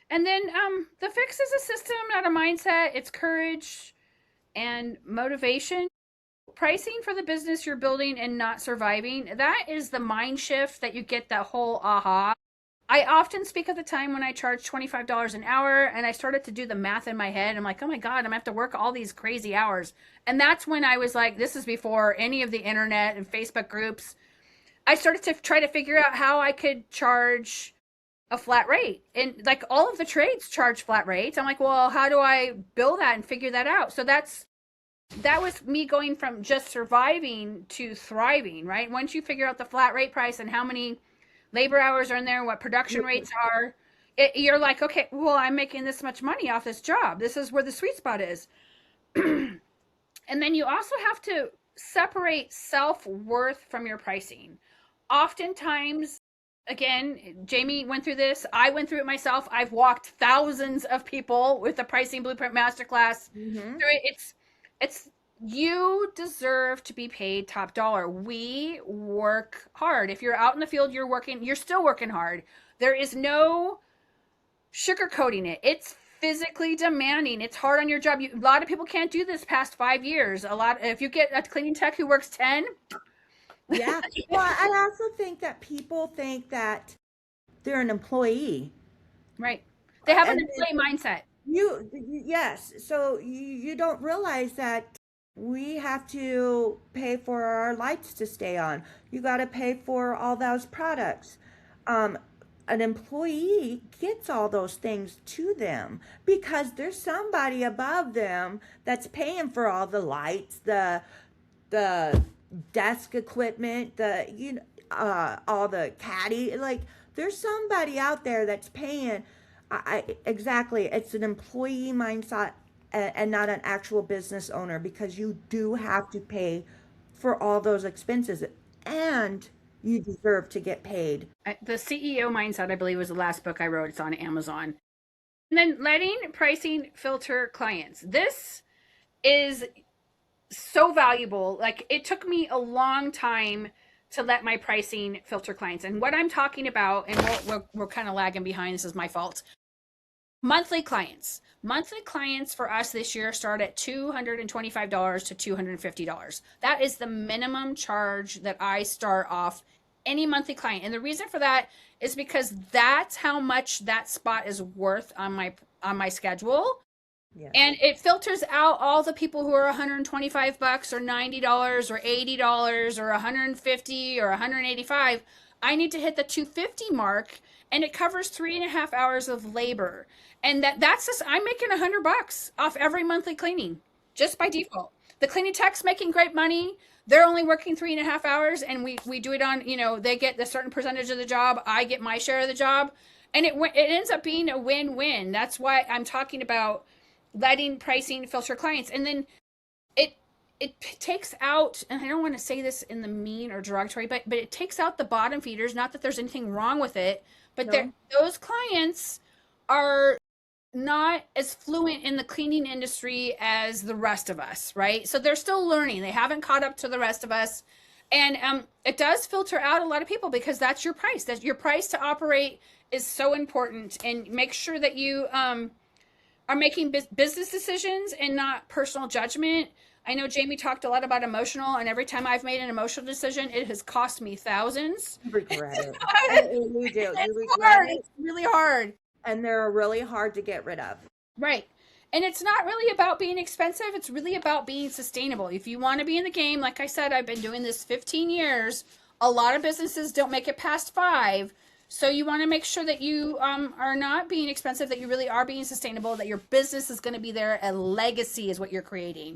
And then the fix is a system, not a mindset. It's courage and motivation. Pricing for the business you're building and not surviving. That is the mind shift that you get that whole aha. I often speak of the time when I charged $25 an hour and I started to do the math in my head. I'm like, oh my God, I'm gonna have to work all these crazy hours. And that's when I was like, this is before any of the internet and Facebook groups. I started to try to figure out how I could charge a flat rate. And like all of the trades charge flat rates. I'm like, well, how do I bill that and figure that out? So that was me going from just surviving to thriving, right? Once you figure out the flat rate price and how many labor hours are in there, what production rates are, you're like, okay, well, I'm making this much money off this job. This is where the sweet spot is. And then you also have to separate self-worth from your pricing. Oftentimes, again, Jamie went through this. I went through it myself. I've walked thousands of people with the Pricing Blueprint Masterclass Mm-hmm. through it. It's you deserve to be paid top dollar. We work hard. If you're out in the field, you're still working hard. There is no sugarcoating it. It's physically demanding. It's hard on your job. A lot of people can't do this past 5 years. If you get a cleaning tech who works 10, Yeah. Well, I also think that people think that they're an employee. right? They have an And then employee mindset. yes, so you don't realize that we have to pay for our lights to stay on. You got to pay for all those products. Um, an employee gets all those things to them because there's somebody above them that's paying for all the lights, the desk equipment, all the caddy. Like there's somebody out there that's paying. Exactly. It's an employee mindset and not an actual business owner because you do have to pay for all those expenses and you deserve to get paid. The CEO mindset, I believe, was the last book I wrote. It's on Amazon. And then letting pricing filter clients. This is so valuable. Like it took me a long time to let my pricing filter clients. And what I'm talking about, and we're kind of lagging behind. This is my fault. Monthly clients. Monthly clients for us this year start at $225 to $250. That is the minimum charge that I start off any monthly client. And the reason for that is because that's how much that spot is worth on my schedule. Yes. And it filters out all the people who are $125 or $90 or $80 or $150 or $185. I need to hit the 250 mark, and it covers 3.5 hours of labor. And that's just I'm making $100 off every monthly cleaning just by default. The cleaning tech's making great money. They're only working 3.5 hours, and we do it on, they get a certain percentage of the job. I get my share of the job, and it ends up being a win-win. That's why I'm talking about letting pricing filter clients. And then it it takes out, and I don't want to say this in the mean or derogatory, but it takes out the bottom feeders. Not that there's anything wrong with it, but No. those clients are not as fluent in the cleaning industry as the rest of us, right? So they're still learning. They haven't caught up to the rest of us. And it does filter out a lot of people because that's your price. That your price to operate is so important. And make sure that you are making business decisions and not personal judgment. I know Jamie talked a lot about emotional, and every time I've made an emotional decision, it has cost me thousands. You regret it. You do. You It's regret hard. it. It's really hard. And they're really hard to get rid of. Right. And it's not really about being expensive. It's really about being sustainable. If you want to be in the game, like I said, I've been doing this 15 years. A lot of businesses don't make it past 5. So you want to make sure that you are not being expensive, that you really are being sustainable, that your business is going to be there. A legacy is what you're creating.